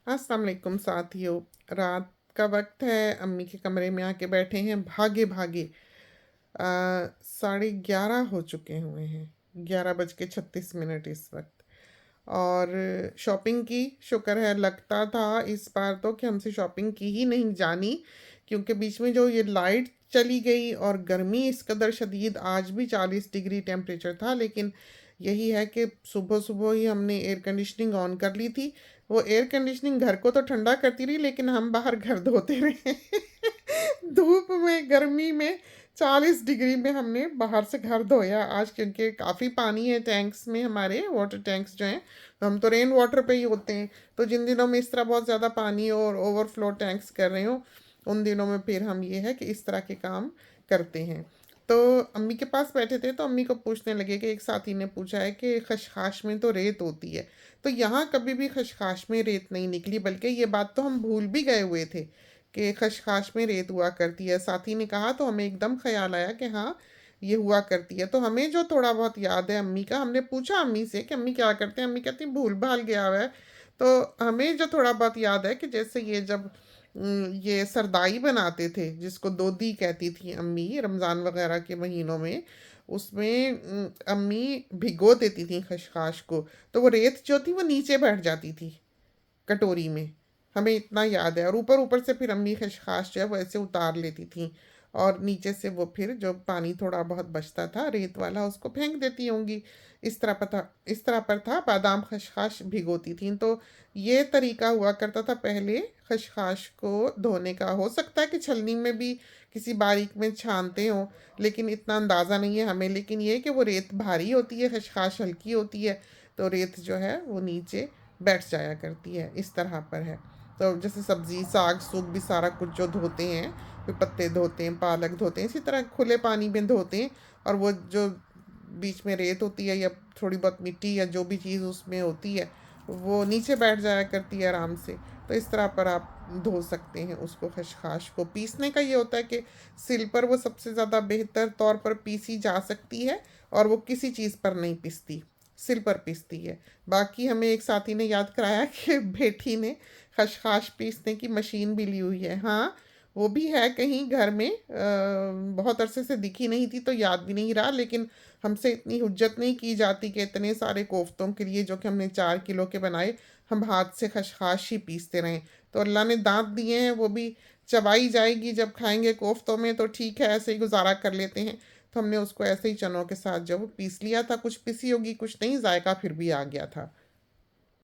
अस्सलाम वालेकुम साथियों। रात का वक्त है, अम्मी के कमरे में आके बैठे हैं भागे भागे। 11:30 हो चुके हुए हैं, 11:36 इस वक्त। और शॉपिंग की, शुक्र है, लगता था इस बार तो कि हमसे शॉपिंग की ही नहीं जानी, क्योंकि बीच में जो ये लाइट चली गई और गर्मी इस कदर शदीद, आज भी 40 डिग्री टेम्परेचर था, लेकिन यही है कि सुबह सुबह ही हमने एयर कंडीशनिंग ऑन कर ली थी। वो एयर कंडीशनिंग घर को तो ठंडा करती रही, लेकिन हम बाहर घर धोते रहे। धूप में, गर्मी में, 40 डिग्री में हमने बाहर से घर धोया आज, क्योंकि काफ़ी पानी है टैंक्स में, हमारे वाटर टैंक्स जो हैं। हम तो रेन वाटर पे ही होते हैं, तो जिन दिनों में इस तरह बहुत ज़्यादा पानी और ओवरफ्लो टैंक्स कर रहे हो, उन दिनों में फिर हम ये है कि इस तरह के काम करते हैं। तो अम्मी के पास बैठे थे, तो अम्मी को पूछने लगे कि एक साथी ने पूछा है कि खशखाश में तो रेत होती है। तो यहाँ कभी भी खशखाश में रेत नहीं निकली, बल्कि ये बात तो हम भूल भी गए हुए थे कि खशखाश में रेत हुआ करती है। साथी ने कहा तो हमें एकदम ख्याल आया कि हाँ, ये हुआ करती है। तो हमें जो थोड़ा बहुत याद है अम्मी का, हमने पूछा अम्मी से कि अम्मी क्या करते हैं। अम्मी कहती भूल भाल गया हुआ है। तो हमें जो थोड़ा बहुत याद है कि जैसे ये जब ये सरदाई बनाते थे, जिसको दोदी कहती थी अम्मी, रमज़ान वगैरह के महीनों में, उसमें अम्मी भिगो देती थी खशखाश को, तो वो रेत जो थी वो नीचे बैठ जाती थी कटोरी में। हमें इतना याद है। और ऊपर ऊपर से फिर अम्मी खशखाश जो है वो ऐसे उतार लेती थी, और नीचे से वो फिर जो पानी थोड़ा बहुत बचता था रेत वाला, उसको फेंक देती होंगी। इस तरह पर था, बादाम खशखाश भिगोती थी। तो ये तरीका हुआ करता था पहले खशखाश को धोने का। हो सकता है कि छलनी में भी किसी बारीक में छानते हो, लेकिन इतना अंदाज़ा नहीं है हमें। लेकिन ये है कि वो रेत भारी होती है, खशखाश हल्की होती है, तो रेत जो है वो नीचे बैठ जाया करती है। इस तरह पर है। तो जैसे सब्ज़ी साग सूग भी सारा कुछ जो धोते हैं, फिर पत्ते धोते हैं, पालक धोते हैं, इसी तरह खुले पानी में धोते हैं। और वो जो बीच में रेत होती है या थोड़ी बहुत मिट्टी या जो भी चीज़ उसमें होती है, वो नीचे बैठ जाया करती है आराम से। तो इस तरह पर आप धो सकते हैं उसको। खशखाश को पीसने का ये होता है कि सिल पर वो सबसे ज़्यादा बेहतर तौर पर पीसी जा सकती है, और वो किसी चीज़ पर नहीं पिसती, सिल पर पिसती है। बाकी हमें एक साथी ने याद कराया कि बेटी ने खशखाश पीसने की मशीन भी ली हुई है। हाँ, वो भी है कहीं घर में। बहुत अरसे से दिखी नहीं थी तो याद भी नहीं रहा, लेकिन हमसे इतनी हुज्जत नहीं की जाती कि इतने सारे कोफ्तों के लिए जो कि हमने 4 किलो के बनाए, हम हाथ से खशखाश ही पीसते रहें। तो अल्लाह ने दांत दिए हैं, वो भी चबाई जाएगी जब खाएंगे कोफ्तों में, तो ठीक है, ऐसे ही गुजारा कर लेते हैं। तो हमने उसको ऐसे ही चनों के साथ जब पीस लिया था, कुछ पिसी होगी कुछ नहीं, जायका फिर भी आ गया था।